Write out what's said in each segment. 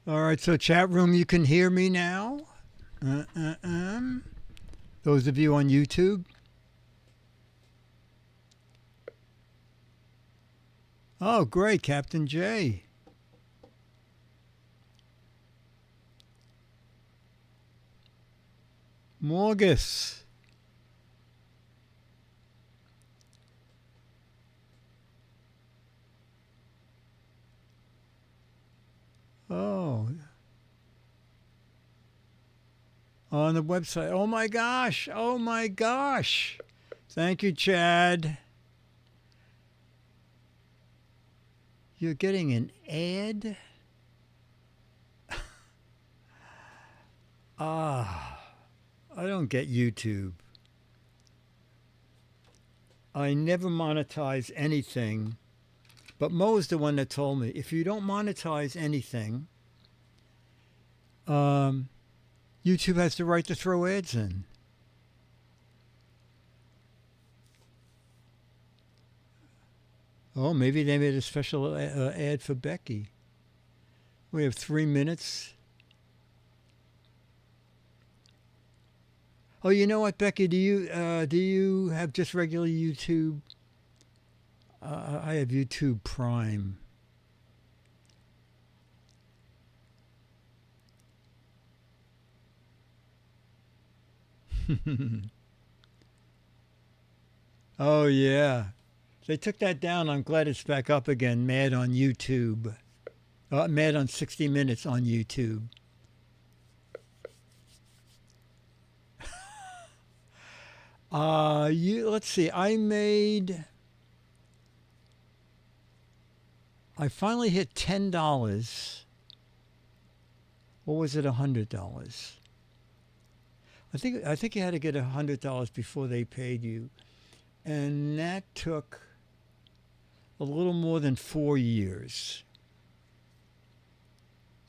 All right, so chat room, you can hear me now. Those of you on YouTube. Oh, great, Captain J. Morgus. Oh. On the website. Oh my gosh. Oh my gosh. Thank you, Chad. You're getting an ad? I don't get YouTube. I never monetize anything. But Mo is the one that told me, if you don't monetize anything, YouTube has the right to throw ads in. Oh, maybe they made a special ad for Becky. We have 3 minutes. Oh, you know what, Becky? Do you have just regular YouTube? I have YouTube Prime. Oh, yeah. They took that down. I'm glad it's back up again. Mad on YouTube. Mad on 60 Minutes on YouTube. Let's see. I finally hit $10. Or was it $100? I think you had to get $100 before they paid you. And that took a little more than 4 years.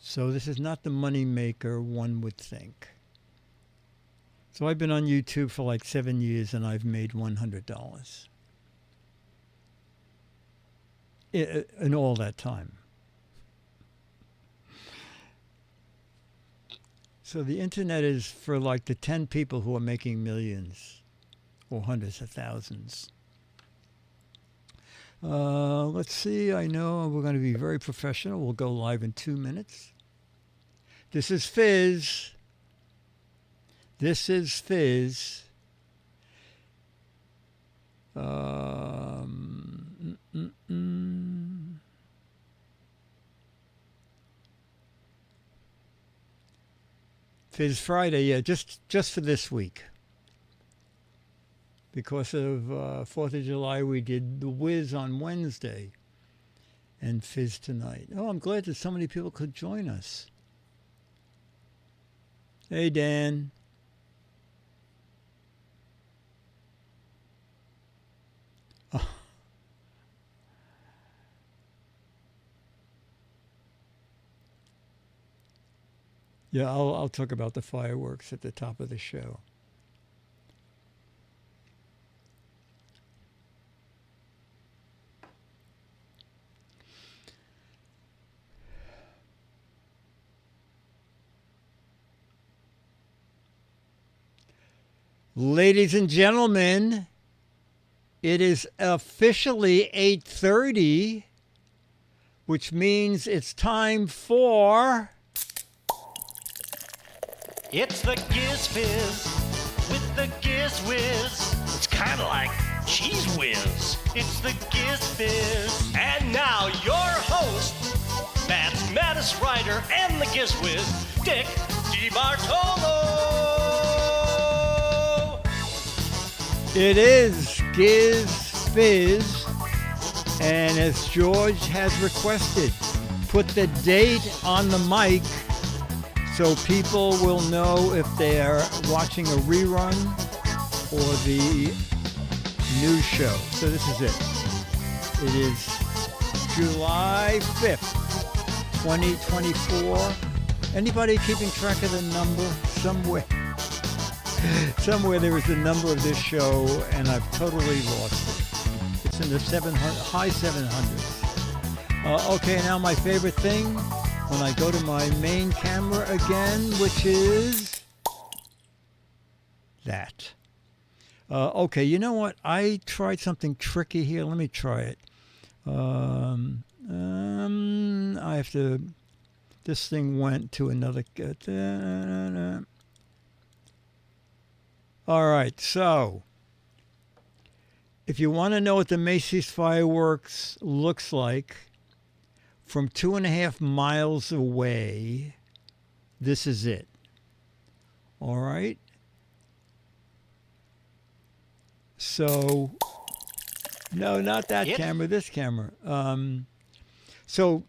So this is not the money maker one would think. So I've been on YouTube for like 7 years and I've made $100 in all that time. So the internet is for like the 10 people who are making millions or hundreds of thousands. Let's see. I know we're going to be very professional. We'll go live in 2 minutes. This is Fizz. This is Fizz. Fizz Friday, yeah, just for this week. Because of 4th of July, we did the Wiz on Wednesday and Fizz tonight. Oh, I'm glad that so many people could join us. Hey, Dan. Oh. Yeah, I'll talk about the fireworks at the top of the show. Ladies and gentlemen, it is officially 8:30, which means it's time for It's the Giz Fiz with the Giz Wiz. It's kind of like Cheese Whiz. It's the Giz Fiz. And now your host, mathematics writer and the Giz Wiz, Dick DeBartolo. It is Giz Fiz, and as George has requested, put the date on the mic so people will know if they're watching a rerun or the new show. So this is it. It is July 5th, 2024. Anybody keeping track of the number somewhere? Somewhere there is a number of this show, and I've totally lost it. It's in the high 700s. Okay, now my favorite thing, when I go to my main camera again, which is that. Okay, you know what? I tried something tricky here. Let me try it. I have to... This thing went to another... All right, so if you want to know what the Macy's fireworks looks like from 2.5 miles away, this is it. All right. So, no, not that camera, this camera. So,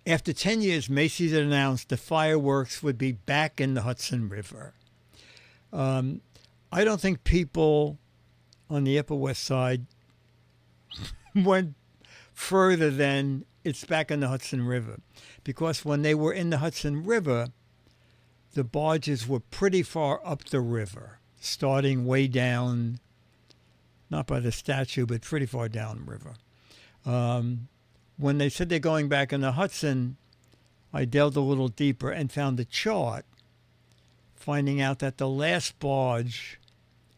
after 10 years, Macy's had announced the fireworks would be back in the Hudson River. I don't think people on the Upper West Side went further than it's back in the Hudson River, because when they were in the Hudson River, the barges were pretty far up the river, starting way down, not by the statue, but pretty far down the river. When they said they're going back in the Hudson, I delved a little deeper and found a chart, finding out that the last barge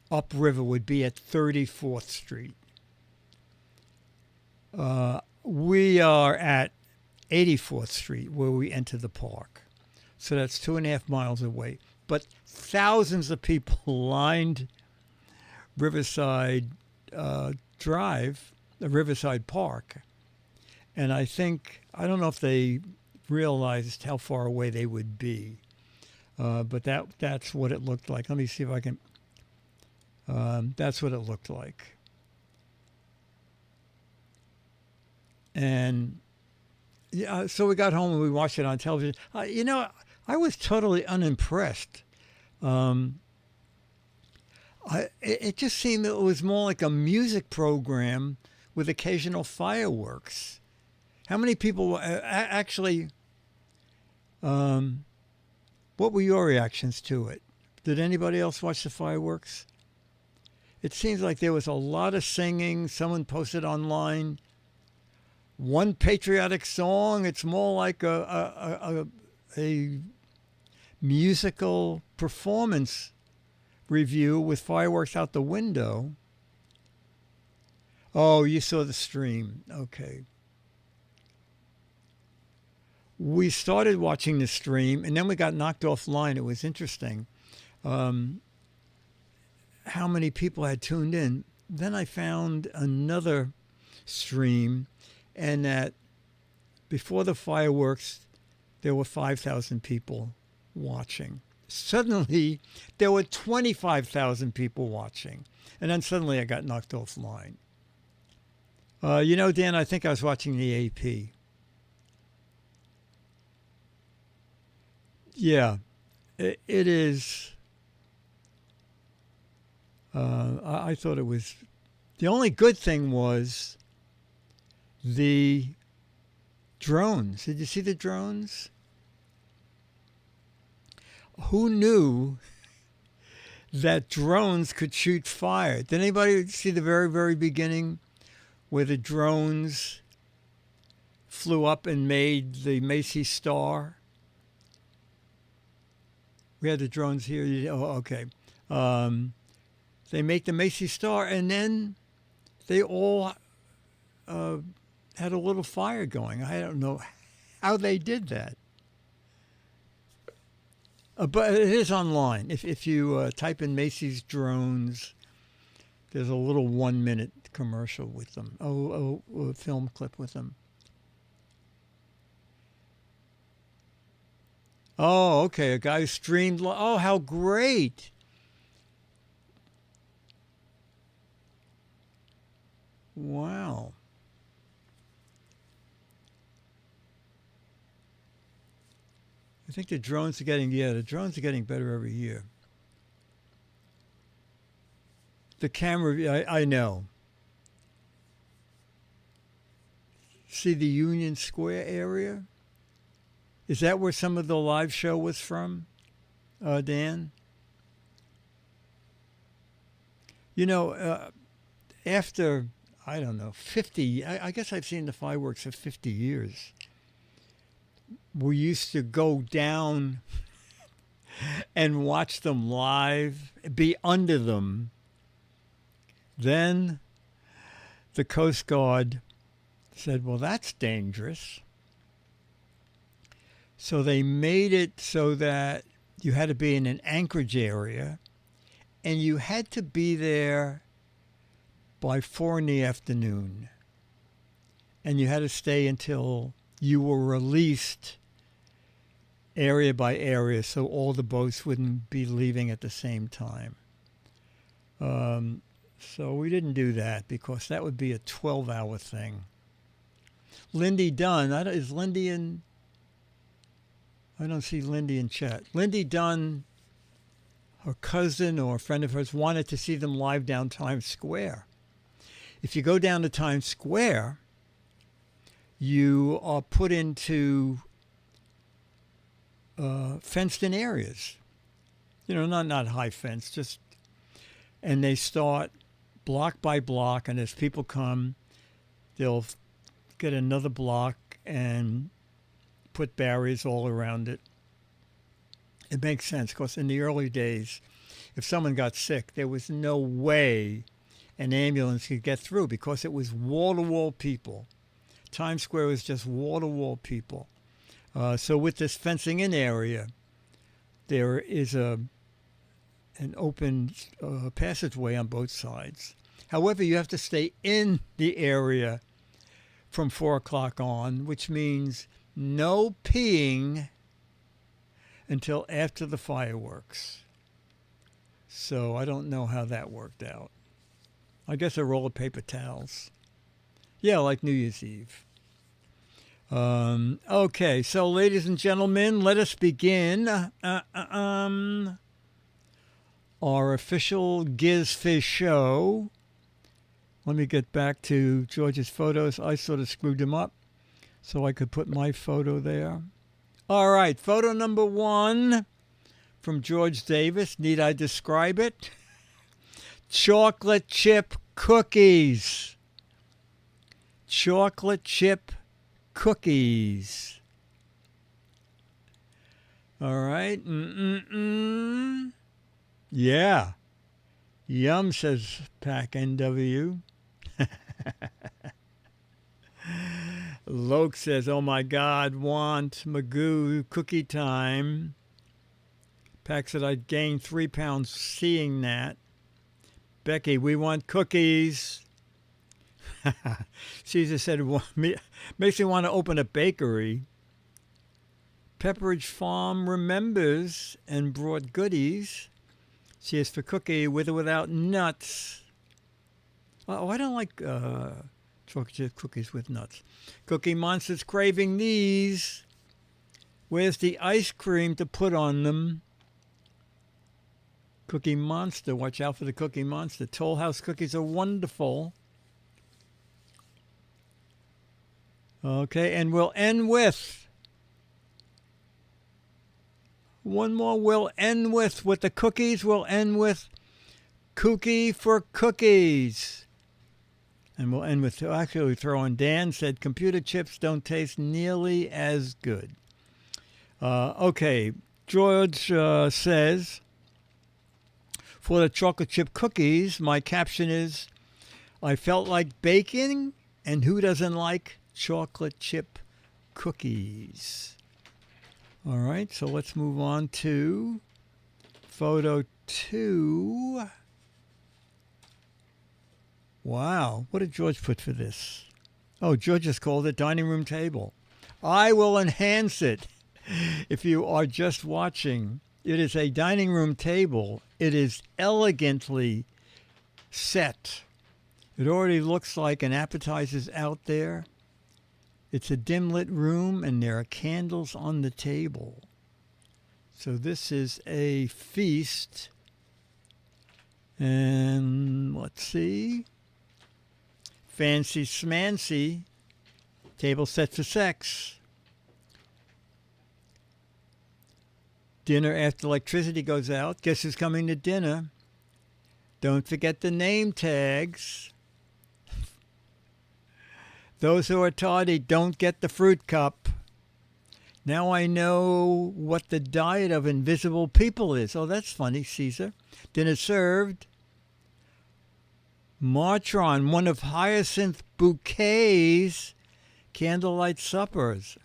upriver would be at 34th Street. We are at 84th Street, where we enter the park. So that's 2.5 miles away. But thousands of people lined Riverside Drive, Riverside Park. And I don't know if they realized how far away they would be. But that's what it looked like. Let me see if I can... that's what it looked like. And yeah, so we got home and we watched it on television. I was totally unimpressed. It just seemed that it was more like a music program with occasional fireworks. How many people actually... what were your reactions to it? Did anybody else watch the fireworks? It seems like there was a lot of singing. Someone posted online one patriotic song. It's more like a musical performance review with fireworks out the window. Oh, you saw the stream. Okay. We started watching the stream, and then we got knocked offline. It was interesting how many people had tuned in. Then I found another stream, and that before the fireworks, there were 5,000 people watching. Suddenly, there were 25,000 people watching. And then suddenly I got knocked offline. Dan, I think I was watching the AP. Yeah, it is. I thought it was. The only good thing was the drones. Did you see the drones? Who knew that drones could shoot fire? Did anybody see the very, very beginning where the drones flew up and made the Macy's star? We had the drones here. Oh, okay. They make the Macy's star, and then they all had a little fire going. I don't know how they did that. But it is online. If you type in Macy's drones, there's a little 1-minute commercial with them. A film clip with them. Oh, okay. A guy who streamed. Oh, how great. Wow. I think the drones are getting better every year. The camera, I know. See the Union Square area? Is that where some of the live show was from, Dan? You know, after, I don't know, 50, I guess I've seen the fireworks for 50 years. We used to go down and watch them live, be under them. Then the Coast Guard said, well, that's dangerous. So they made it so that you had to be in an anchorage area, and you had to be there by 4 in the afternoon. And you had to stay until you were released area by area, so all the boats wouldn't be leaving at the same time. So we didn't do that because that would be a 12-hour thing. Lindy Dunn, is Lindy in? I don't see Lindy in chat. Lindy Dunn, her cousin or a friend of hers, wanted to see them live down Times Square. If you go down to Times Square, you are put into fenced-in areas. You know, not high fence, just, and they start block by block, and as people come, they'll get another block and put barriers all around it. It makes sense because in the early days, if someone got sick, there was no way an ambulance could get through because it was wall-to-wall people. Times Square was just wall-to-wall people. So with this fencing in area, there is an open passageway on both sides. However, you have to stay in the area from 4 o'clock on, which means no peeing until after the fireworks. So I don't know how that worked out. I guess a roll of paper towels. Yeah, like New Year's Eve. Okay, so ladies and gentlemen, let us begin our official Giz Fiz show. Let me get back to George's photos. I sort of screwed them up so I could put my photo there. All right, photo number 1 from George Davis. Need I describe it? Chocolate chip cookies. Chocolate chip cookies. All right. Yeah. Yum, says Pack NW. Loke says, oh my God, want Magoo cookie time. Pack said, I'd gained 3 pounds seeing that. Becky, we want cookies. Caesar said, makes me want to open a bakery. Pepperidge Farm remembers and brought goodies. She is for cookie with or without nuts. Oh, I don't like chocolate chip cookies with nuts. Cookie Monster's craving these. Where's the ice cream to put on them? Cookie Monster. Watch out for the Cookie Monster. Toll House cookies are wonderful. Okay, and we'll end with one more. We'll end with the cookies. We'll end with Kooky for cookies. And we'll end with, actually, we throw in Dan said, computer chips don't taste nearly as good. Okay, George says, for the chocolate chip cookies, my caption is, I felt like baking, and who doesn't like chocolate chip cookies? All right, so let's move on to photo 2. Wow, what did George put for this? Oh, George just called it dining room table. I will enhance it. If you are just watching, it is a dining room table. It is elegantly set. It already looks like an appetizer's out there. It's a dim lit room and there are candles on the table. So this is a feast. And let's see. Fancy smancy. Table set for sex. Dinner after electricity goes out. Guess who's coming to dinner? Don't forget the name tags. Those who are tardy don't get the fruit cup. Now I know what the diet of invisible people is. Oh, that's funny, Caesar. Dinner served. Martron, one of Hyacinth Bouquet's candlelight suppers.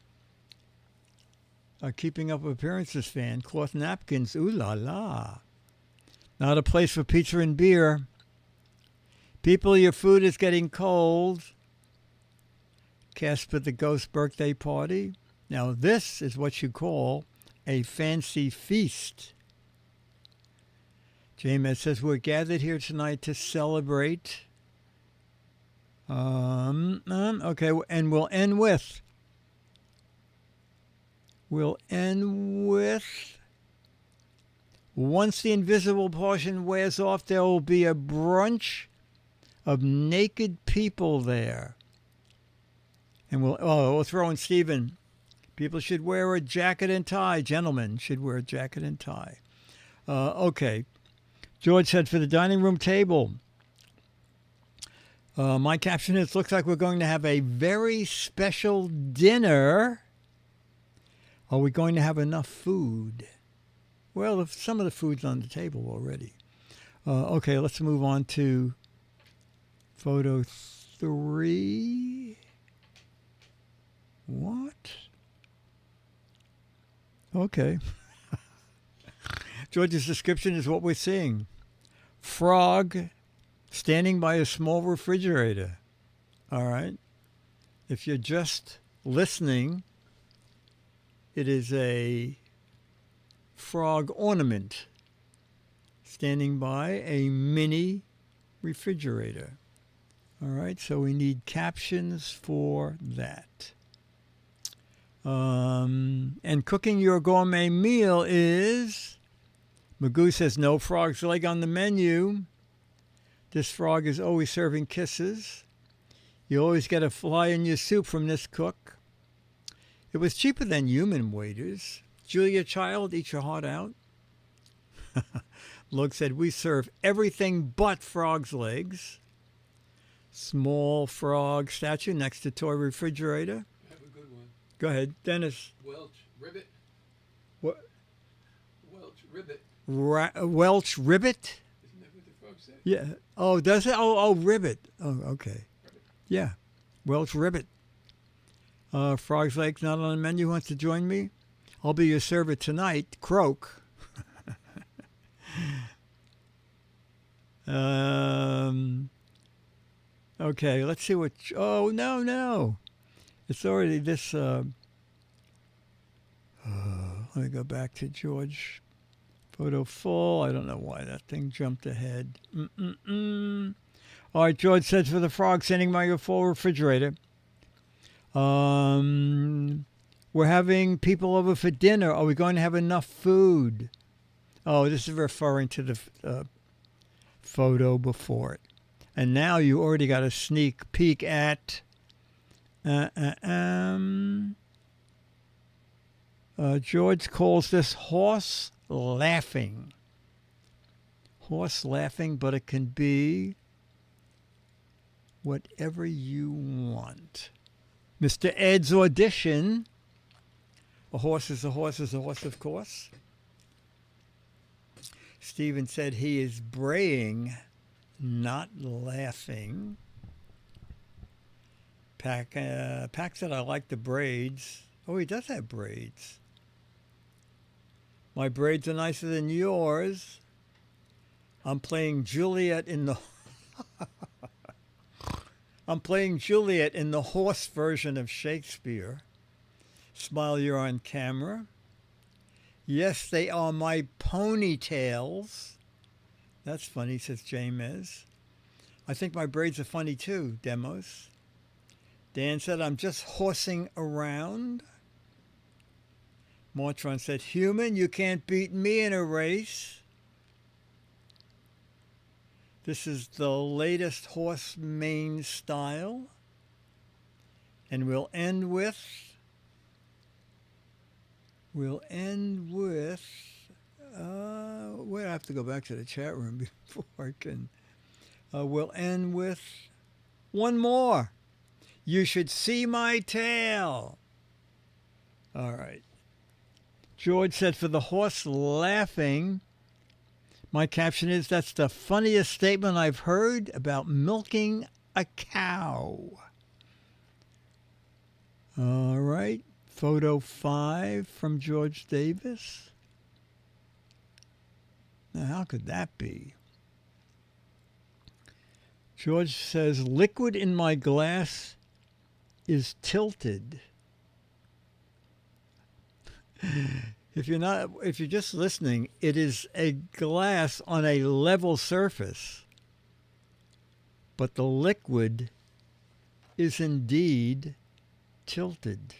A Keeping Up Appearances fan. Cloth napkins. Ooh la la. Not a place for pizza and beer. People, your food is getting cold. Casper the Ghost birthday party. Now this is what you call a fancy feast. James says we're gathered here tonight to celebrate. Okay, and we'll end with once the invisible portion wears off, there will be a brunch of naked people there. And we'll throw in Stephen. People should wear a jacket and tie. Gentlemen should wear a jacket and tie. Okay. George said for the dining room table, my caption is, looks like we're going to have a very special dinner. Are we going to have enough food? Well, if some of the food's on the table already. Okay, let's move on to photo 3. What? Okay. George's description is what we're seeing. Frog standing by a small refrigerator. All right. If you're just listening, it is a frog ornament standing by a mini refrigerator. All right, so we need captions for that. And cooking your gourmet meal is, Magoo says no frog's leg on the menu. This frog is always serving kisses. You always get a fly in your soup from this cook. It was cheaper than human waiters. Julia Child, eat your heart out. Lug said we serve everything but frog's legs. Small frog statue next to toy refrigerator. I have a good one. Go ahead, Dennis. Welch Ribbit. What? Welch Ribbit. Welch Ribbit? Isn't that what the frog said? Yeah. Oh, does it? Oh, Ribbit. Oh, okay. Ribbit. Yeah. Welch Ribbit. Frog's legs not on the menu. Wants to join me? I'll be your server tonight. Croak. Okay, let's see what... Oh, no. It's already this... let me go back to George. Photo full. I don't know why that thing jumped ahead. All right, George says for the frog standing by your full refrigerator. We're having people over for dinner. Are we going to have enough food? Oh, this is referring to the photo before it. And now you already got a sneak peek at George calls this horse laughing. Horse laughing, but it can be whatever you want. Mr. Ed's audition. A horse is a horse is a horse, of course. Stephen said he is braying, not laughing. Pack said I like the braids. Oh, he does have braids. My braids are nicer than yours. I'm playing Juliet in the horse version of Shakespeare. Smile, you're on camera. Yes, they are my ponytails. That's funny, says James. I think my braids are funny too, Demos. Dan said, I'm just horsing around. Mortron said, human, you can't beat me in a race. This is the latest horse mane style. And we'll end with, wait, I have to go back to the chat room before I can. We'll end with one more. You should see my tail. All right. George said, for the horse laughing, my caption is, that's the funniest statement I've heard about milking a cow. All right. Photo 5 from George Davis. Now, how could that be? George says, liquid in my glass is tilted. If you're just listening, it is a glass on a level surface, but the liquid is indeed tilted.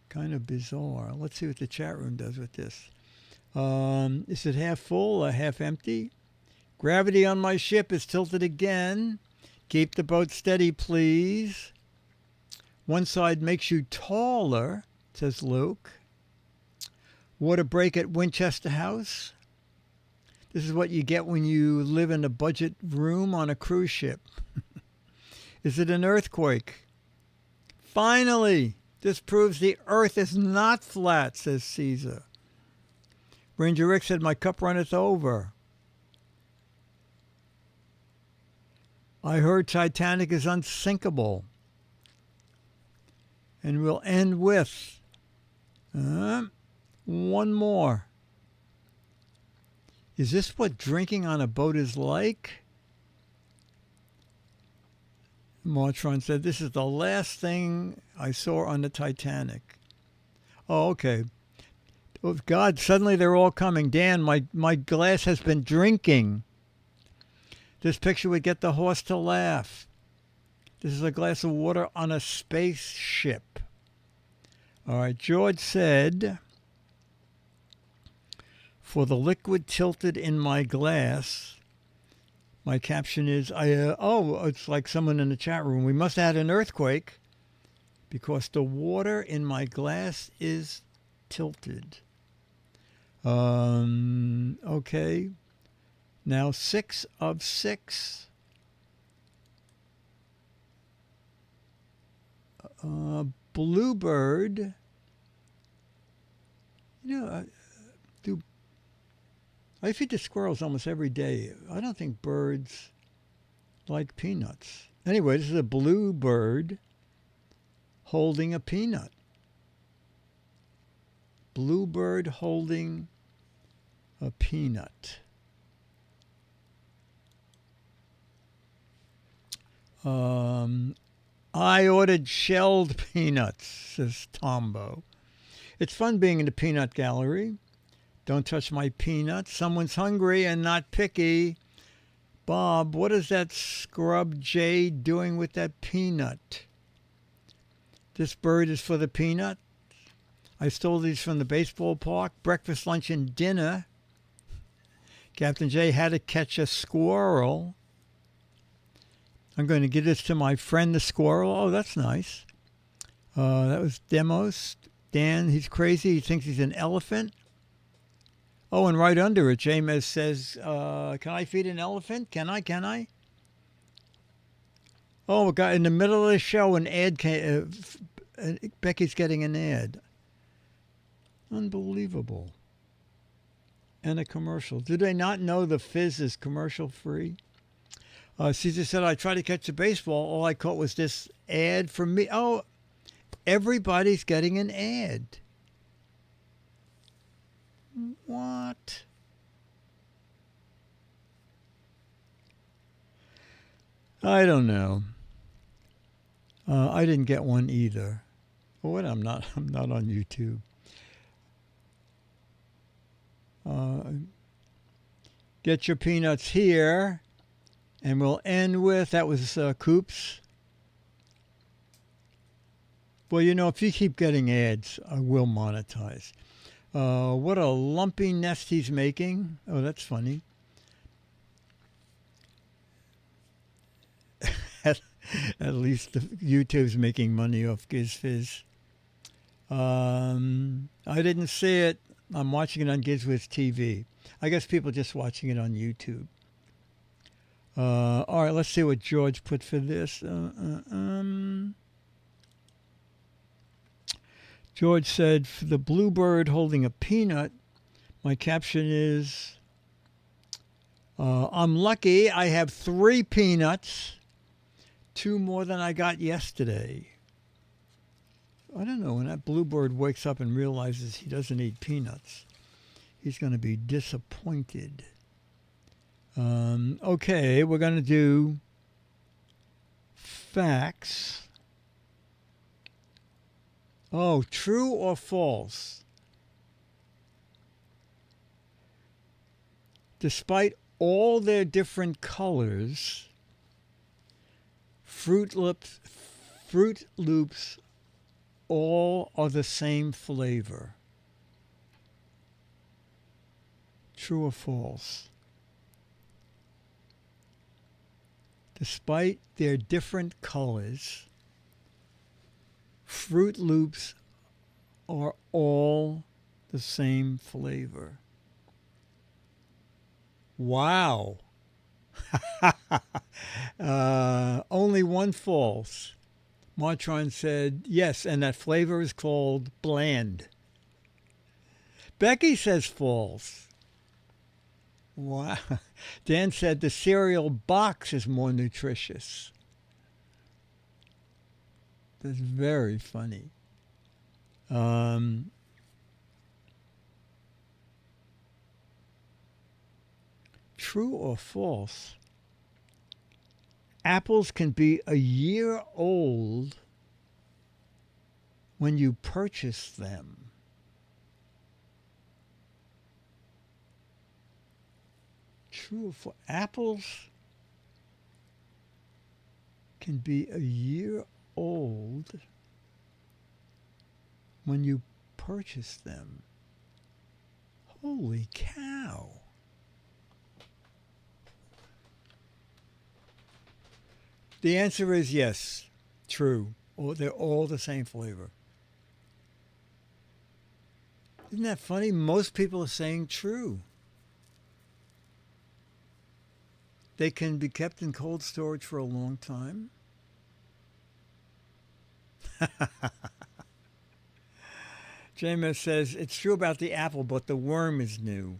Kind of bizarre. Let's see what the chat room does with this. Is it half full or half empty? Gravity on my ship is tilted again. Keep the boat steady, please. One side makes you taller, says Luke. Water break at Winchester House. This is what you get when you live in a budget room on a cruise ship. Is it an earthquake? Finally, this proves the earth is not flat, says Caesar. Ranger Rick said, my cup runneth over. I heard Titanic is unsinkable. And we'll end with one more. Is this what drinking on a boat is like? Mortron said, this is the last thing I saw on the Titanic. Oh, okay. Oh, God, suddenly they're all coming. Dan, my glass has been drinking. This picture would get the horse to laugh. This is a glass of water on a spaceship. All right, George said, for the liquid tilted in my glass, my caption is, it's like someone in the chat room. We must have had an earthquake because the water in my glass is tilted. Okay. Now 6 of 6. Bluebird. I feed the squirrels almost every day. I don't think birds like peanuts. Anyway, this is a bluebird holding a peanut. Bluebird holding a peanut. I ordered shelled peanuts, says Tombo. It's fun being in the peanut gallery. Don't touch my peanuts. Someone's hungry and not picky. Bob, what is that scrub Jay doing with that peanut? This bird is for the peanut. I stole these from the baseball park. Breakfast, lunch, and dinner. Captain J had to catch a squirrel. I'm going to give this to my friend the squirrel. Oh, that's nice. That was Demos. Dan, he's crazy. He thinks he's an elephant. Oh, and right under it, James says, can I feed an elephant? Can I? Oh, God, in the middle of the show, an ad came. Becky's getting an ad. Unbelievable. And a commercial. Do they not know the Fizz is commercial free? Caesar said, I tried to catch a baseball. All I caught was this ad for me. Oh, everybody's getting an ad. What? I don't know. I didn't get one either. What? I'm not on YouTube. Get your peanuts here. And we'll end with, that was Coops. Well, you know, if you keep getting ads, I will monetize. What a lumpy nest he's making. Oh, that's funny. At least YouTube's making money off Giz Fiz. I didn't see it. I'm watching it on Giz Wiz TV. I guess people just watching it on YouTube. All right, let's see what George put for this. George said, for the bluebird holding a peanut, my caption is, I'm lucky I have 3 peanuts, 2 more than I got yesterday. I don't know, when that bluebird wakes up and realizes he doesn't eat peanuts, he's going to be disappointed. Okay, we're going to do facts. Oh, true or false? Despite all their different colors, Fruit Loops all are the same flavor. True or false? Despite their different colors, Fruit Loops are all the same flavor. Wow. Only one false. Martron said, yes, and that flavor is called bland. Becky says false. Wow. Dan said the cereal box is more nutritious. That's very funny. True or false? Apples can be a year old when you purchase them. True or false? Apples can be a year old when you purchase them. Holy cow. The answer is yes, true. They're all the same flavor. Isn't that funny? Most people are saying true. They can be kept in cold storage for a long time. James says, it's true about the apple, but the worm is new.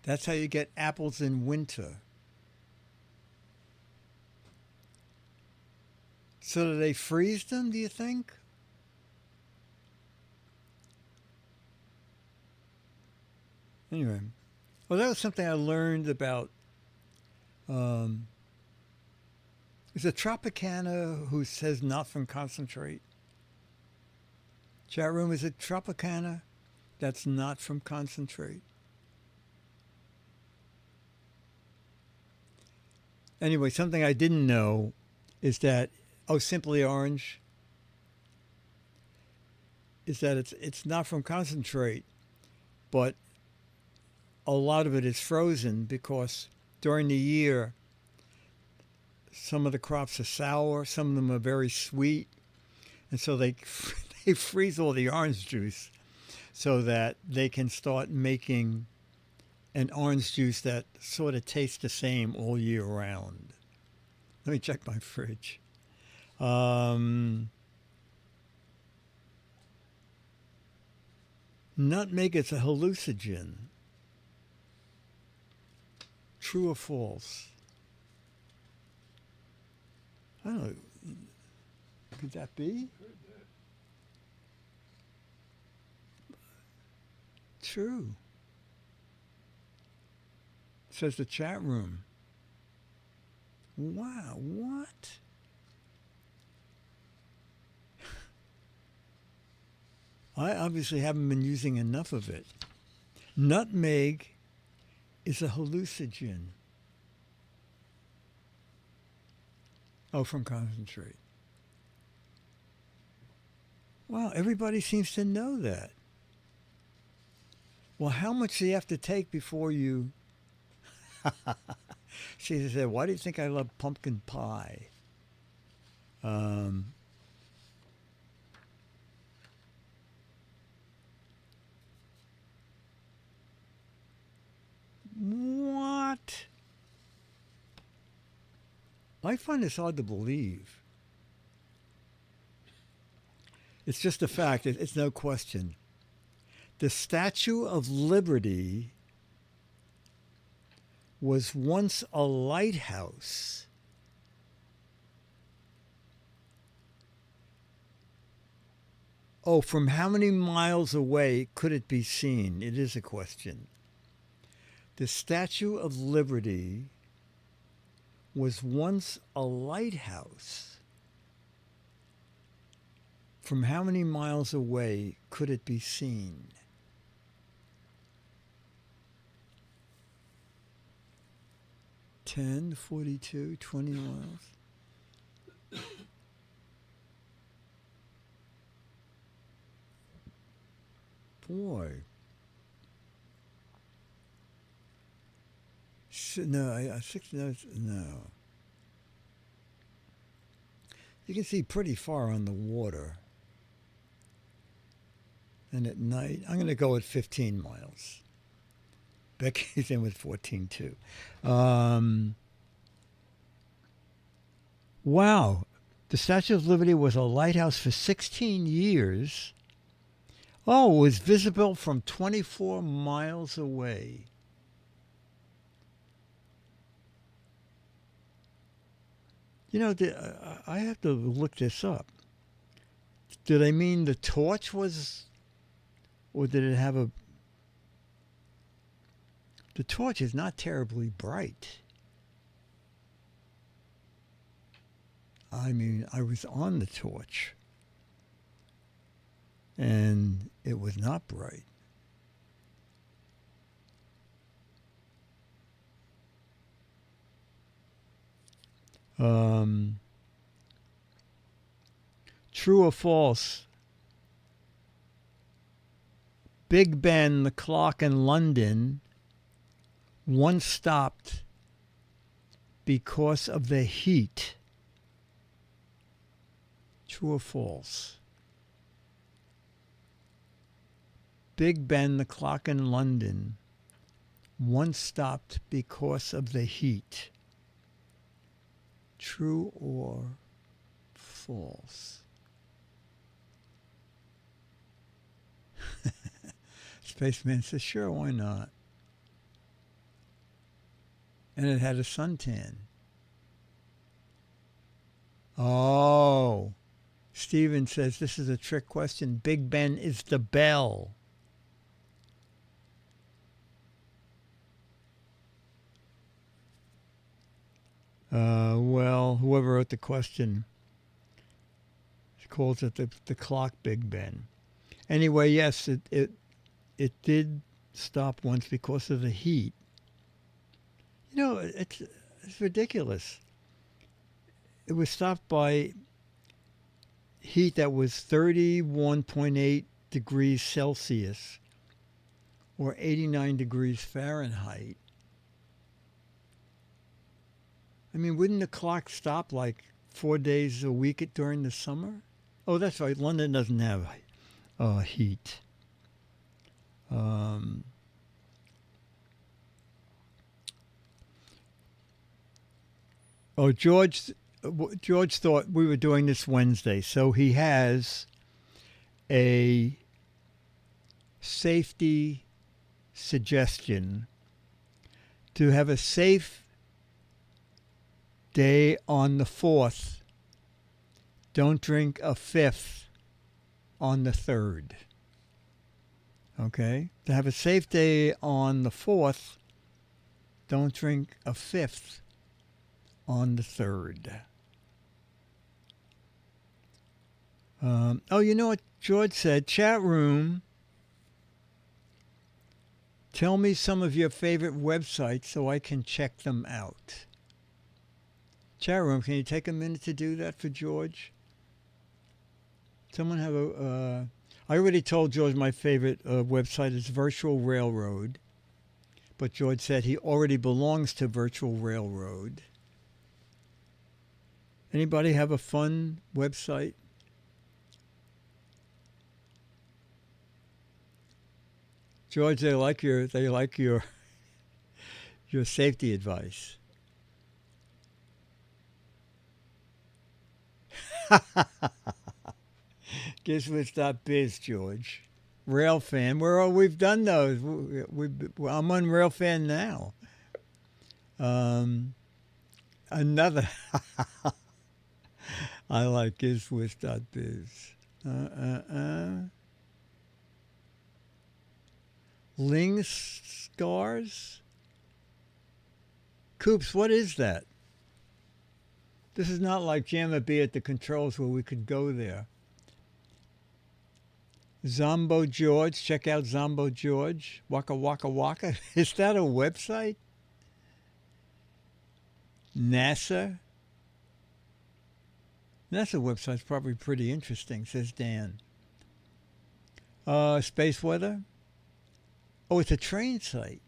That's how you get apples in winter. So do they freeze them, do you think? Anyway, well, that was something I learned about. Is it Tropicana who says not from concentrate? Chat room, is it Tropicana that's not from concentrate? Anyway, something I didn't know is that, Simply Orange, is that it's not from concentrate, but a lot of it is frozen because during the year, some of the crops are sour, some of them are very sweet, and so they freeze all the orange juice so that they can start making an orange juice that sort of tastes the same all year round. Let me check my fridge. Nutmeg is a hallucinogen. True or false? I don't know. Could that be? true. Says the chat room. Wow, what? I obviously haven't been using enough of it. Nutmeg is a hallucinogen. Oh, from concentrate. Wow, everybody seems to know that. Well, how much do you have to take before you... She said, why do you think I love pumpkin pie? What? I find this hard to believe. It's just a fact. It's no question. The Statue of Liberty was once a lighthouse. Oh, from how many miles away could it be seen? It is a question. The Statue of Liberty was once a lighthouse. From how many miles away could it be seen? Ten, 42, 20 miles. Boy. No, 6 notes, no. You can see pretty far on the water. And at night, I'm going to go with 15 miles. Becky's in with 14 too. Wow. The Statue of Liberty was a lighthouse for 16 years. Oh, it was visible from 24 miles away. You know, I have to look this up. Did I mean the torch was, or did it have a... The torch is not terribly bright. I mean, I was on the torch, and it was not bright. True or false? Big Ben, the clock in London, once stopped because of the heat. True or false? Big Ben, the clock in London, once stopped because of the heat. True or false? Spaceman says, sure, why not? And it had a suntan. Oh. Steven says, this is a trick question. Big Ben is the bell. Well, whoever wrote the question calls it the clock Big Ben. Anyway, yes, it did stop once because of the heat. You know, it's ridiculous. It was stopped by heat that was 31.8 degrees Celsius or 89 degrees Fahrenheit. I mean, wouldn't the clock stop like 4 days a week during the summer? Oh, that's right. London doesn't have heat. George thought we were doing this Wednesday, so he has a safety suggestion to have a safe day on the 4th. Don't drink a 5th on the 3rd. Okay? To have a safe day on the 4th, don't drink a 5th on the 3rd. You know what George said? Chat room, tell me some of your favorite websites so I can check them out. Chat room, can you take a minute to do that for George? Someone have I already told George my favorite website is Virtual Railroad, but George said he already belongs to Virtual Railroad. Anybody have a fun website? George, they like your your safety advice. GizWiz.biz, George. Railfan. We've done those. I'm on Railfan now. Another. I like GizWiz.biz. Ling Scars? Coops, what is that? This is not like Jamma B at the controls where we could go there. Zombo George, check out Zombo George. Waka Waka Waka. Is that a website? NASA? NASA website's probably pretty interesting, says Dan. Space weather? Oh, it's a train site.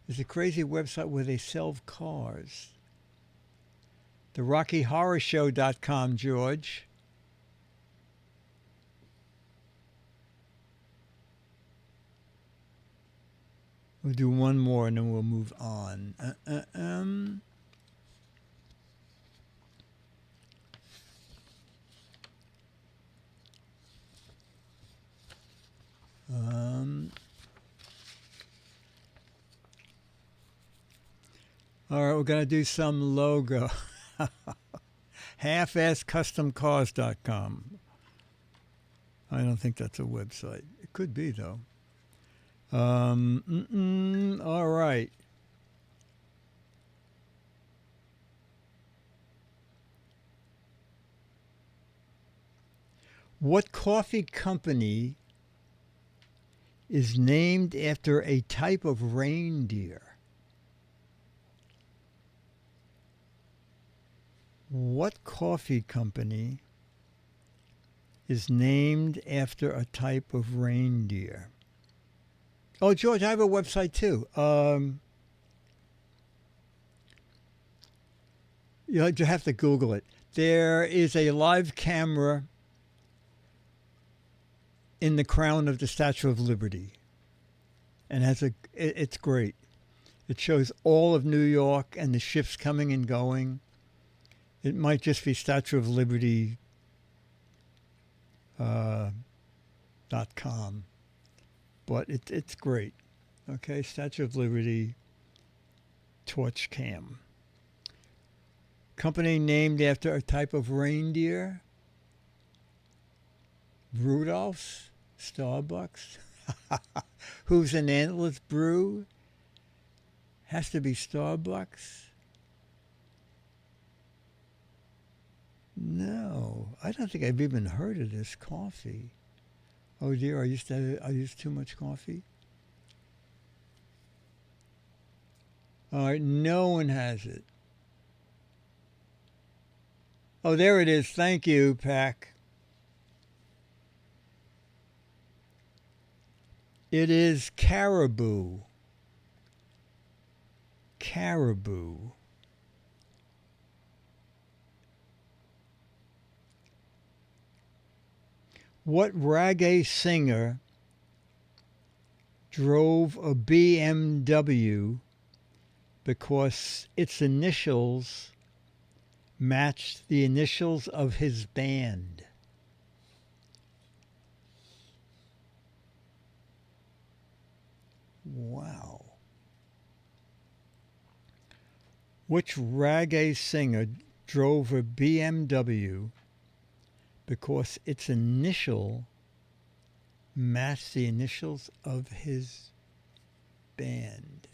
It's a crazy website where they sell cars. The RockyHorrorShow.com, George. We'll do one more and then we'll move on. All right, we're going to do some logo. halfasscustomcars.com. I don't think that's a website. It could be, though. All right. What coffee company is named after a type of reindeer? What coffee company is named after a type of reindeer? Oh, George, I have a website too. You have to Google it. There is a live camera in the crown of the Statue of Liberty, and it's great. It shows all of New York and the ships coming and going. It might just be Statue of Liberty .com, but it's great. Okay, Statue of Liberty torch cam. Company named after a type of reindeer. Rudolph's, Starbucks. Hooves and Antlers Brew. Has to be Starbucks. No, I don't think I've even heard of this coffee. Oh dear, I used too much coffee. All right, no one has it. Oh, there it is. Thank you, Pac. It is Caribou. Caribou. What reggae singer drove a BMW because its initials matched the initials of his band? Wow. Which reggae singer drove a BMW because its initial matched the initials of his band.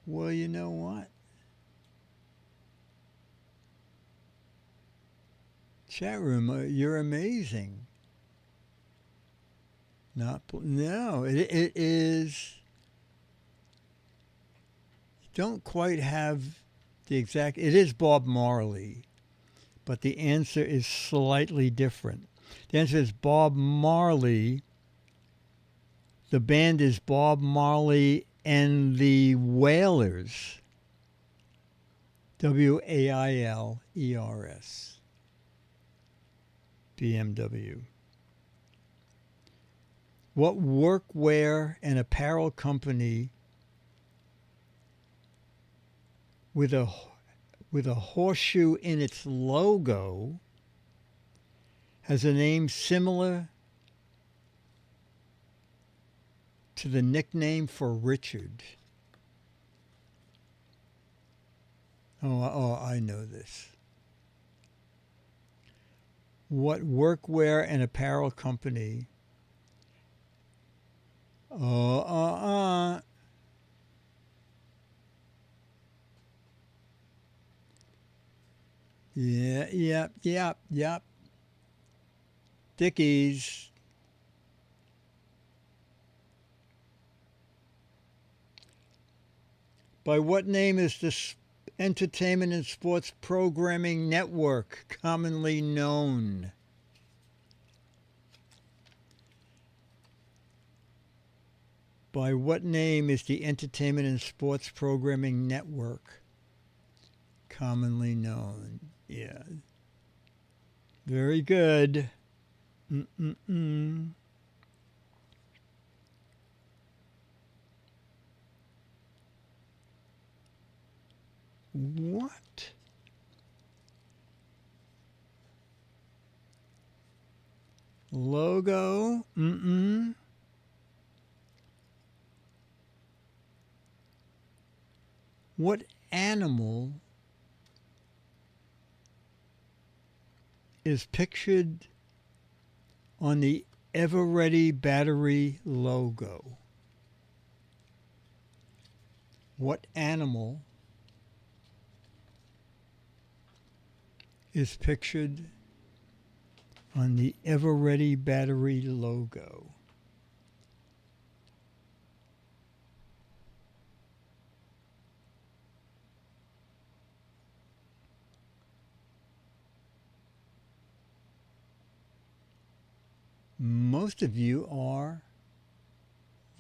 Well, you know what? Chat room, you're amazing. No, it is. Don't quite have the exact. It is Bob Marley, but the answer is slightly different. The answer is Bob Marley. The band is Bob Marley and the Wailers. Wailers. BMW. What workwear and apparel company with a horseshoe in its logo has a name similar to the nickname for Richard? Oh, I know this. What workwear and apparel company? Yep. Dickies. By what name is this entertainment and sports programming network commonly known? By what name is the entertainment and sports programming network commonly known? Yeah. Very good. What? Logo? What animal is pictured on the Ever-Ready battery logo? What animal is pictured on the Ever-Ready battery logo? Most of you are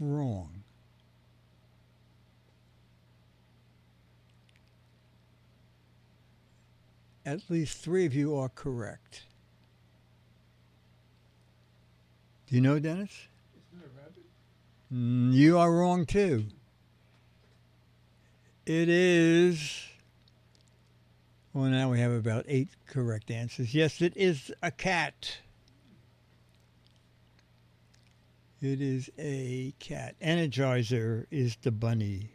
wrong. At least 3 of you are correct. Do you know, Dennis? It's not a rabbit. You are wrong too. It is. Well, now we have about 8 correct answers. Yes, it is a cat. It is a cat. Energizer is the bunny.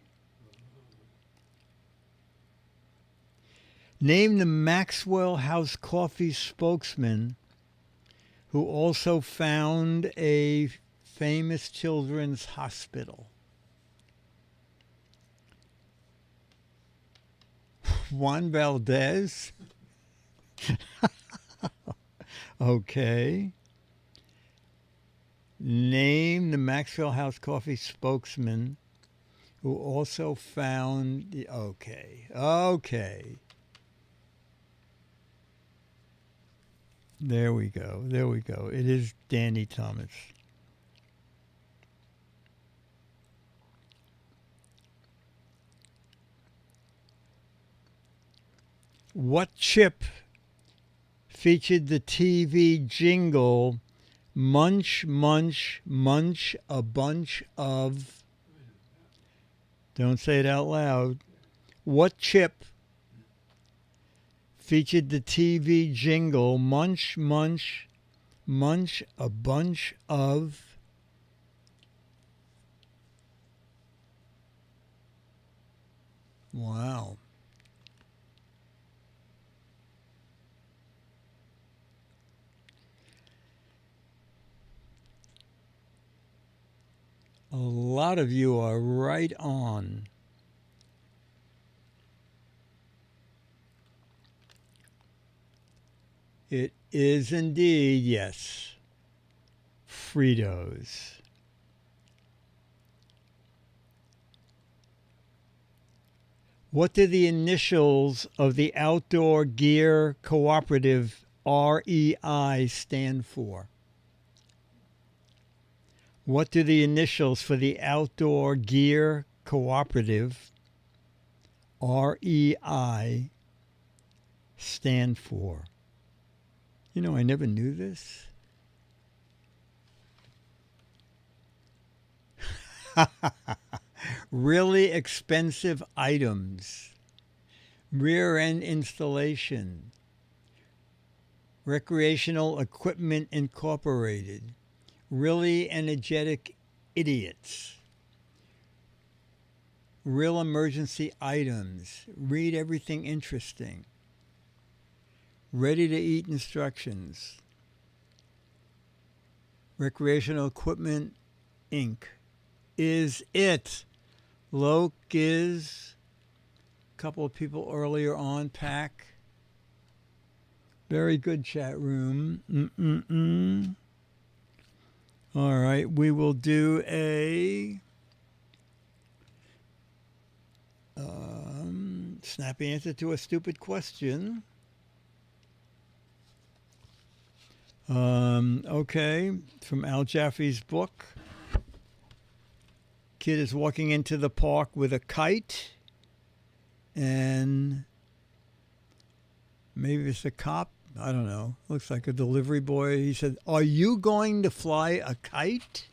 Name the Maxwell House Coffee spokesman who also found a famous children's hospital. Juan Valdez? Okay. Name the Maxwell House Coffee spokesman who also found the... Okay. There we go. It is Danny Thomas. What chip featured the TV jingle Munch, munch, munch a bunch of... Don't say it out loud. What chip featured the TV jingle Munch, munch, munch a bunch of... Wow. A lot of you are right on. It is indeed, yes, Fritos. What do the initials of the Outdoor Gear Cooperative REI stand for? What do the initials for the Outdoor Gear Cooperative REI stand for? You know, I never knew this. Really expensive items. Rear end installation. Recreational Equipment Incorporated. Really energetic idiots. Real emergency items. Read everything interesting. Ready to eat instructions. Recreational Equipment Inc. is it. Loke is. A couple of people earlier on. Pack. Very good chat room. All right, we will do a snappy answer to a stupid question. Okay, from Al Jaffe's book. Kid is walking into the park with a kite, and maybe it's a cop. I don't know. Looks like a delivery boy. He said, "Are you going to fly a kite?"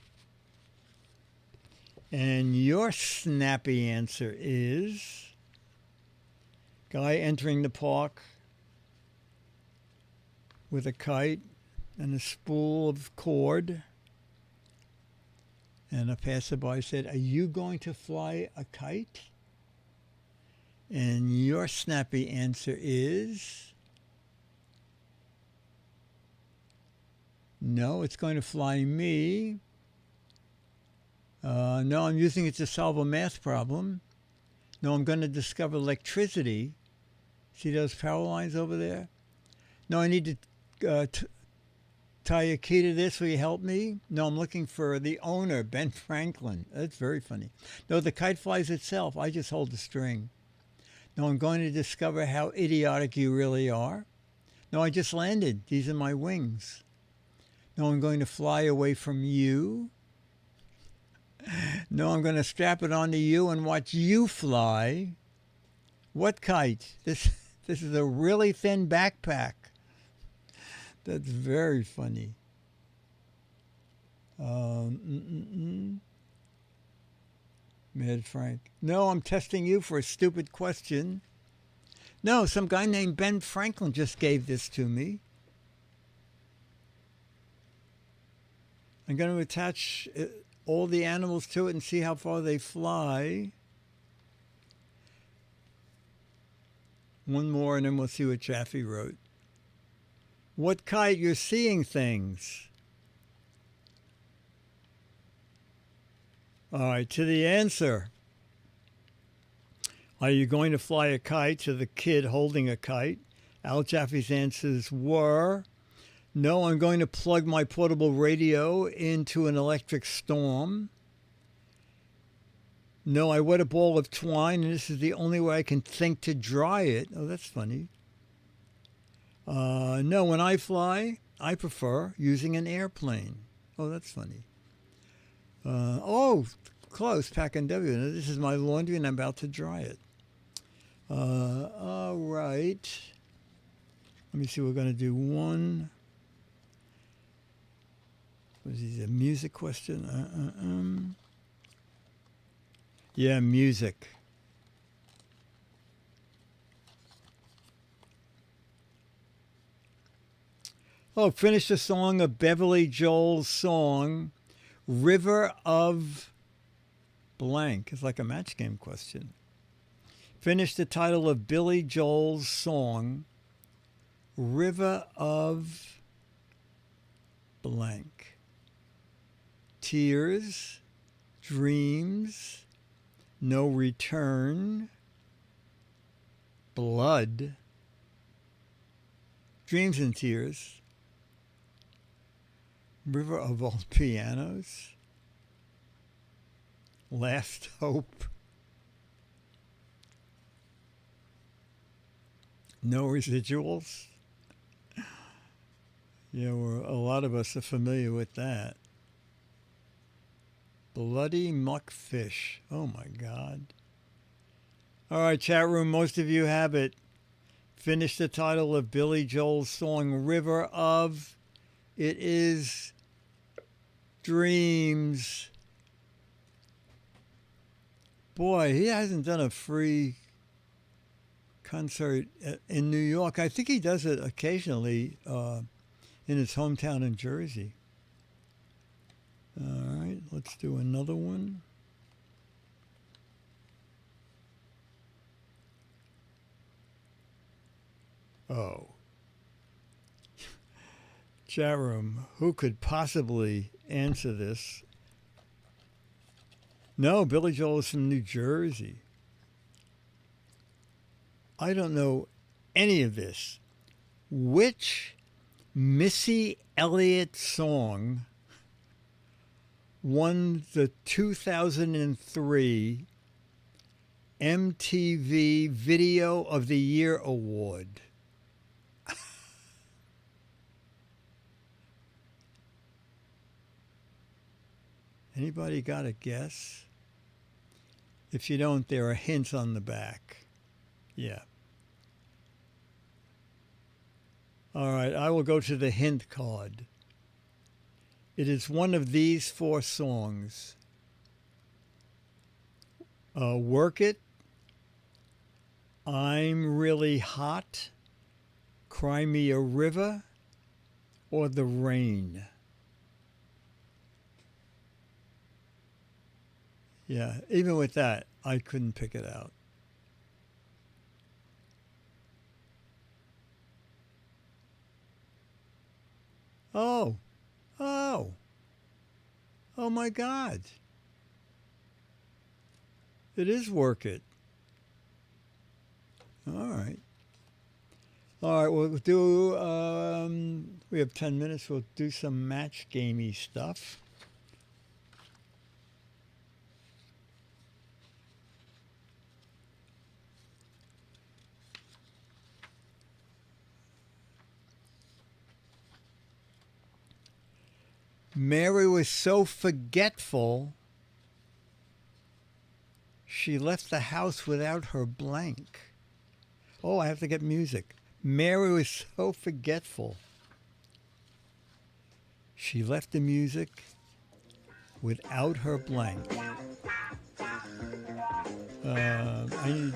And your snappy answer is, guy entering the park with a kite and a spool of cord. And a passerby said, "Are you going to fly a kite?" And your snappy answer is, no, it's going to fly me. No, I'm using it to solve a math problem. No, I'm going to discover electricity. See those power lines over there? No, I need to tie a key to this. Will you help me? No, I'm looking for the owner, Ben Franklin. That's very funny. No, the kite flies itself. I just hold the string. No, I'm going to discover how idiotic you really are. No, I just landed. These are my wings. No, I'm going to fly away from you. No, I'm going to strap it onto you and watch you fly. What kite? This is a really thin backpack. That's very funny. Mad Frank. No, I'm testing you for a stupid question. No, some guy named Ben Franklin just gave this to me. I'm going to attach all the animals to it and see how far they fly. One more and then we'll see what Chaffee wrote. What kite? You're seeing things. All right, to the answer. Are you going to fly a kite? To the kid holding a kite. Al Jaffe's answers were, no, I'm going to plug my portable radio into an electric storm. No, I wet a ball of twine, and this is the only way I can think to dry it. Oh, that's funny. No, when I fly, I prefer using an airplane. Oh, that's funny. Close, Pack and W. Now, this is my laundry, and I'm about to dry it. All right. Let me see. We're going to do one. Was this a music question? Yeah, music. Oh, finish the song of Beverly Joel's song, River of Blank. It's like a match game question. Finish the title of Billy Joel's song, River of blank. Tears, dreams, no return, blood, dreams and tears, river of all pianos, last hope, no residuals. Yeah, a lot of us are familiar with that. Bloody muckfish. Oh my God. All right, chat room, most of you have it. Finish the title of Billy Joel's song, River of. It is Dreams. Boy, he hasn't done a free concert in New York. I think he does it occasionally in his hometown in Jersey. All right, let's do another one. Oh. Chat room, who could possibly answer this? No, Billy Joel is from New Jersey. I don't know any of this. Which Missy Elliott song won the 2003 MTV Video of the Year Award? Anybody got a guess? If you don't, there are hints on the back. Yeah. All right, I will go to the hint card. It is one of these four songs. Work It, I'm Really Hot, Cry Me a River, or The Rain. Yeah, even with that, I couldn't pick it out. Oh my God. It is Work It. All right. All right, we'll do, we have 10 minutes. We'll do some match gamey stuff. Mary was so forgetful, she left the house without her blank. Oh, I have to get music. Mary was so forgetful, she left the music without her blank. I need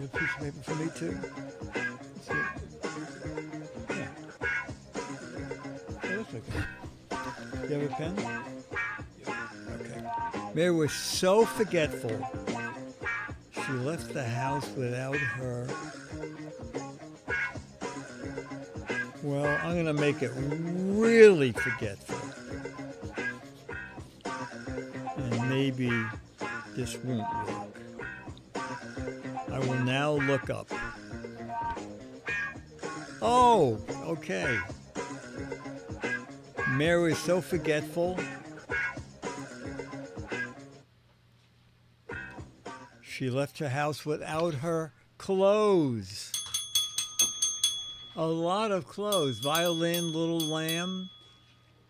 a piece of paper for me too. Yeah. Oh, that's okay. You have a pen? Okay. Mary was so forgetful, she left the house without her. Well, I'm going to make it really forgetful. And maybe this won't work. I will now look up. Oh, okay. Mary is so forgetful, she left her house without her clothes. A lot of clothes. Violin, little lamb,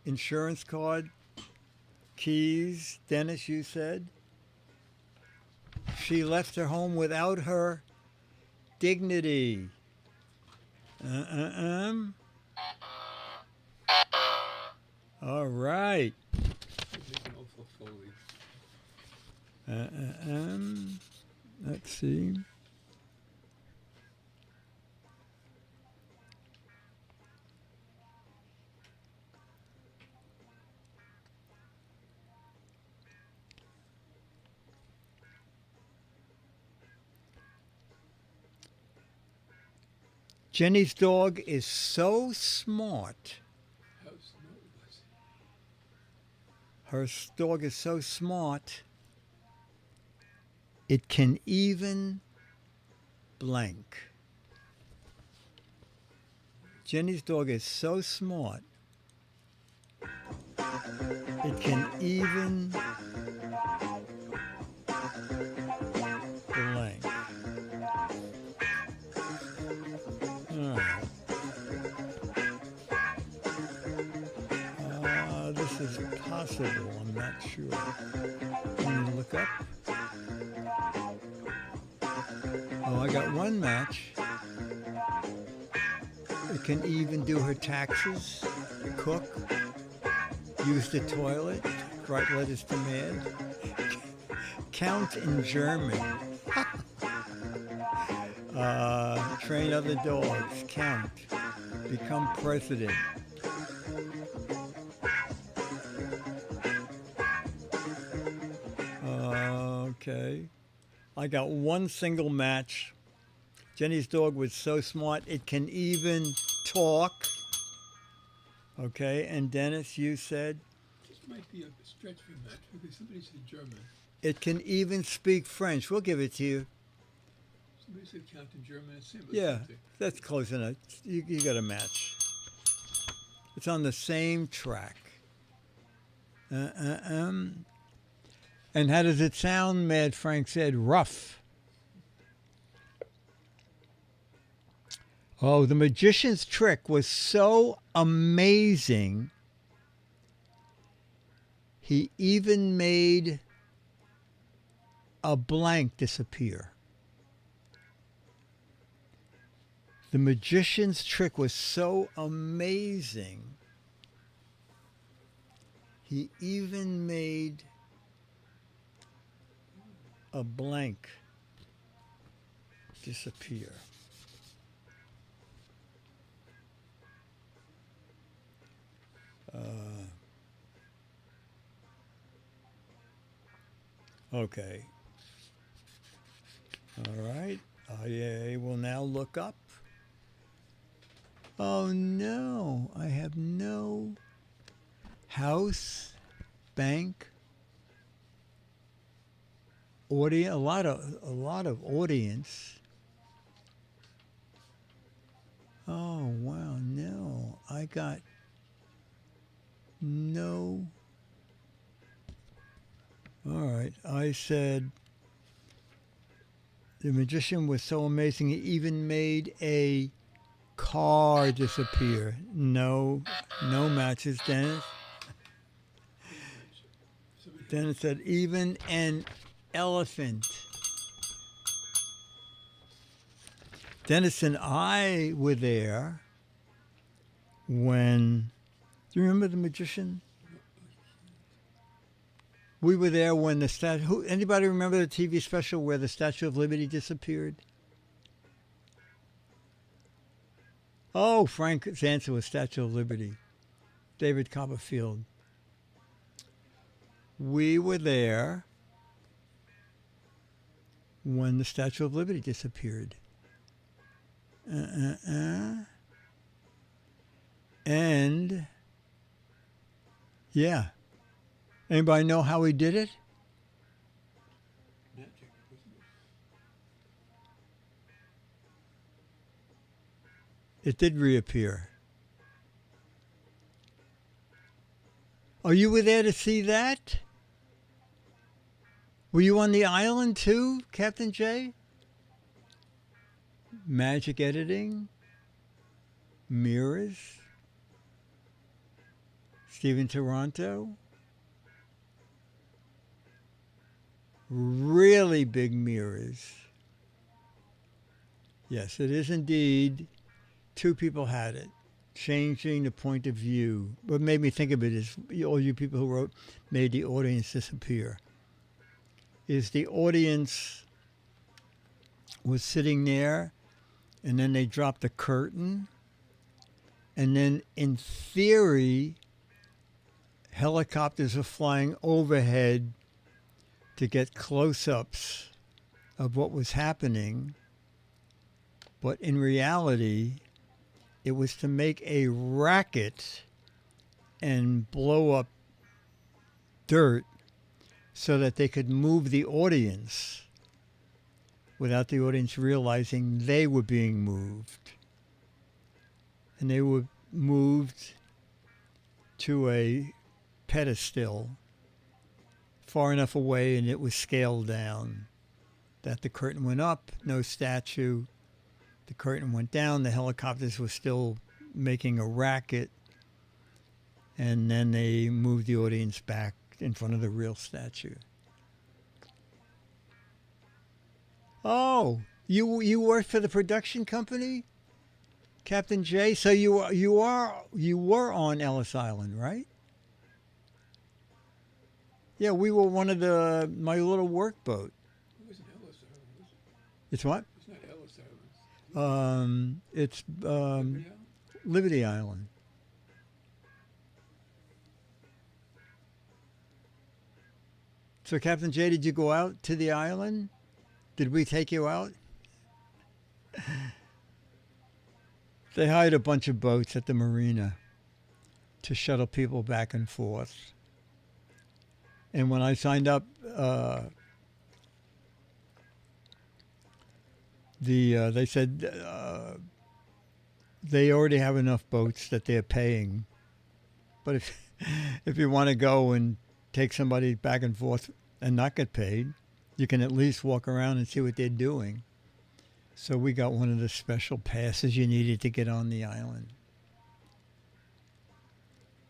insurance card, keys. Dennis, you said. She left her home without her dignity. All right. Let's see. Jenny's dog is so smart. How smart was he? Her dog is so smart, it can even blank. Jenny's dog is so smart, it can even blank. All right. This is possible, I'm not sure. Let me look up. Oh, I got one match. It can even do her taxes, cook, use the toilet, write letters to man, count in German, train other dogs, count, become president. Okay. I got one single match. Jenny's dog was so smart, it can even talk. Okay, and Dennis, you said? This might be a stretch for that because somebody said German. It can even speak French. We'll give it to you. Somebody said count in German. It's same, Yeah, something. that's close enough. You got a match. It's on the same track. And how does it sound? Mad Frank said, rough. Oh, the magician's trick was so amazing. He even made a blank disappear. The magician's trick was so amazing. He even made a blank disappear. Okay. All right. I will now look up. Oh no, I have no house, bank, audience. A lot of audience. Oh wow, no, I got no. All right, I said the magician was so amazing he even made a car disappear. No matches, Dennis. Dennis said even an elephant. Dennis and I were there when, do you remember the magician? We were there when the statue, anybody remember the TV special where the Statue of Liberty disappeared? Oh, Frank's answer was Statue of Liberty. David Copperfield. We were there when the Statue of Liberty disappeared. And, yeah. Anybody know how he did it? Magic, wasn't it? It did reappear. Oh, you were there to see that? Were you on the island too, Captain J? Magic editing? Mirrors? Stephen Toronto? Really big mirrors. Yes, it is indeed. Two people had it. Changing the point of view. What made me think of it is all you people who wrote made the audience disappear. Is the audience was sitting there and then they dropped the curtain and then in theory helicopters are flying overhead to get close-ups of what was happening. But in reality, it was to make a racket and blow up dirt so that they could move the audience without the audience realizing they were being moved. And they were moved to a pedestal far enough away, and it was scaled down that the curtain went up, no statue. The curtain went down, the helicopters were still making a racket, and then they moved the audience back in front of the real statue. Oh, you worked for the production company, Captain J? So you were on Ellis Island, right? Yeah, we were one of my little workboat. It wasn't Ellis Island, was it? It's what? It's not Ellis Island. It's Liberty Island? Liberty Island. So, Captain J, did you go out to the island? Did we take you out? They hired a bunch of boats at the marina to shuttle people back and forth. And when I signed up, they said they already have enough boats that they're paying. But if you want to go and take somebody back and forth and not get paid, you can at least walk around and see what they're doing. So we got one of the special passes you needed to get on the island.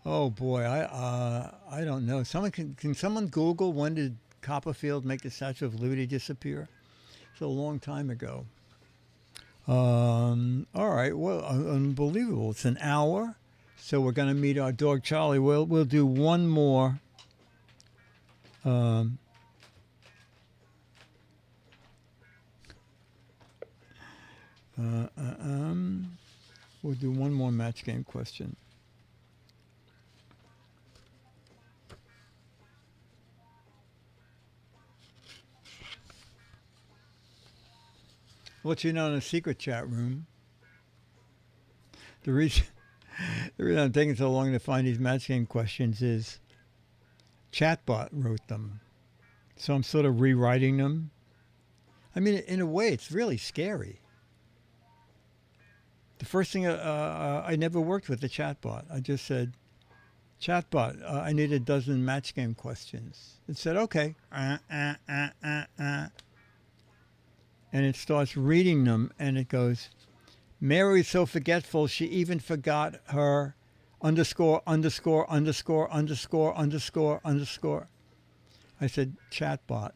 Oh boy, I don't know. Can someone Google when did Copperfield make the Statue of Liberty disappear? It's a long time ago. All right, well, unbelievable. It's an hour, so we're going to meet our dog Charlie. We'll do one more. We'll do one more match game question. I'll let you know in a secret chat room. The reason I'm taking so long to find these match game questions is Chatbot wrote them. So I'm sort of rewriting them. I mean, in a way, it's really scary. The first thing, I never worked with the chatbot. I just said, chatbot, I need a dozen match game questions. It said, okay. And it starts reading them, and it goes, Mary's so forgetful, she even forgot her underscore. I said, chatbot,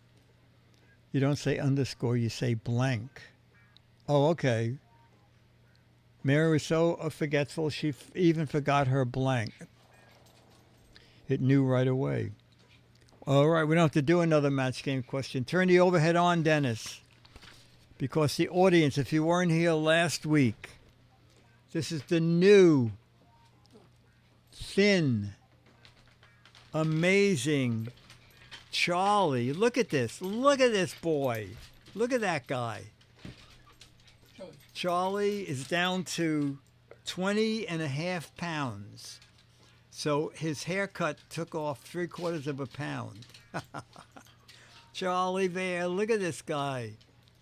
you don't say underscore, you say blank. Oh, okay. Mary was so forgetful, she even forgot her blank. It knew right away. All right, we don't have to do another match game question. Turn the overhead on, Dennis. Because the audience, if you weren't here last week, this is the new, thin, amazing Charlie. Look at this. Look at this boy. Look at that guy. Charlie is down to 20.5 pounds. So his haircut took off 3/4 pound. Charlie Bear, look at this guy.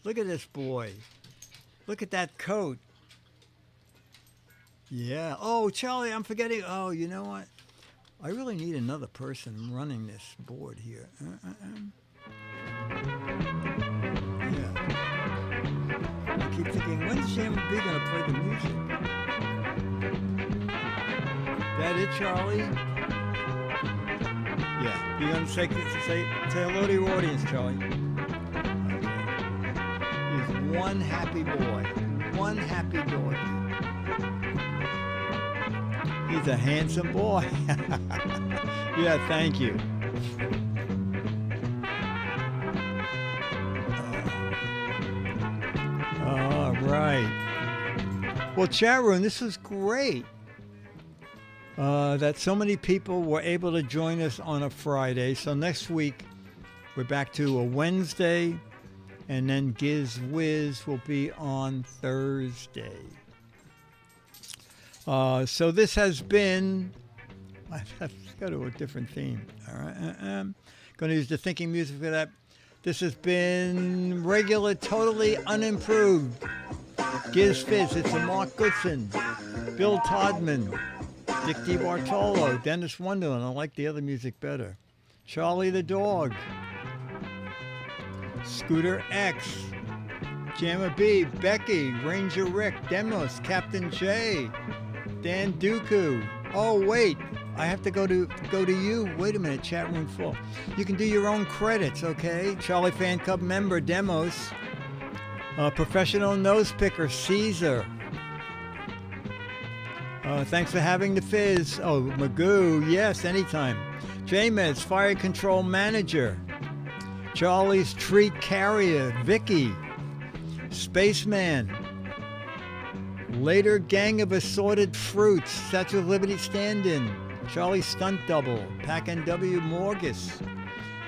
Look at this boy. Look at that coat. Yeah. Oh, Charlie, I'm forgetting. Oh, you know what? I really need another person running this board here. Yeah. I keep thinking, when's Jam B going to play the music? That it, Charlie? Yeah. You're going to say hello to your audience, Charlie. He's one happy boy. One happy dog. He's a handsome boy. Yeah, thank you. All right. Well, chat room, this was great. That so many people were able to join us on a Friday. So next week, we're back to a Wednesday And then Giz Wiz will be on Thursday. So this has been... I've got to a different theme. All right. I'm going to use the thinking music for that. This has been regular, totally unimproved. Giz Fiz. It's a Mark Goodson, Bill Todman, Dick DeBartolo, Dennis Wonderland. I like the other music better. Charlie the Dog, Scooter X, Jammer B, Becky, Ranger Rick, Demos, Captain J, Dan Dooku. Oh wait, I have to go to you. Wait a minute, chat room full. You can do your own credits, okay? Charlie Fan Club member Demos, professional nose picker Caesar. Thanks for having the Fizz. Oh, Magoo, yes, anytime. J-Meds, Fire Control Manager. Charlie's Treat Carrier, Vicky. Spaceman. Later Gang of Assorted Fruits, Statue of Liberty Stand-In. Charlie Stunt Double, Pack NW Morgus.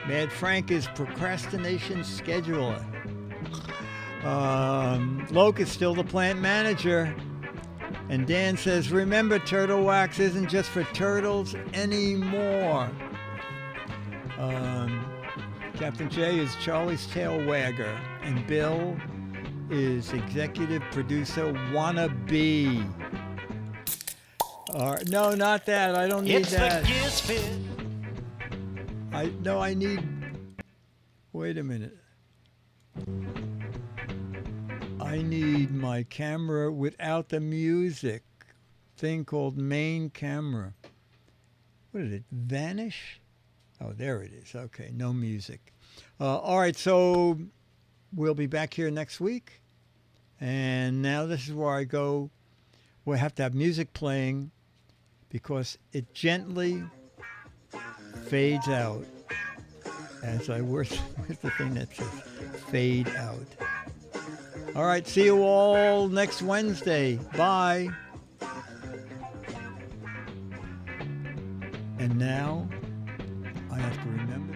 Mad Frank is Procrastination Scheduler. Loke is still the plant manager. And Dan says, remember, turtle wax isn't just for turtles anymore. Captain J is Charlie's tail wagger. And Bill is executive producer wannabe. No, not that. I don't need that. It's the Giz Fiz. I need... Wait a minute. I need my camera without the music thing called main camera. What is it? Vanish? Oh, there it is. Okay, no music. All right, so we'll be back here next week. And now this is where I go. We'll have to have music playing because it gently fades out as I work with the thing that says fade out. All right, see you all next Wednesday. Bye. And now I have to remember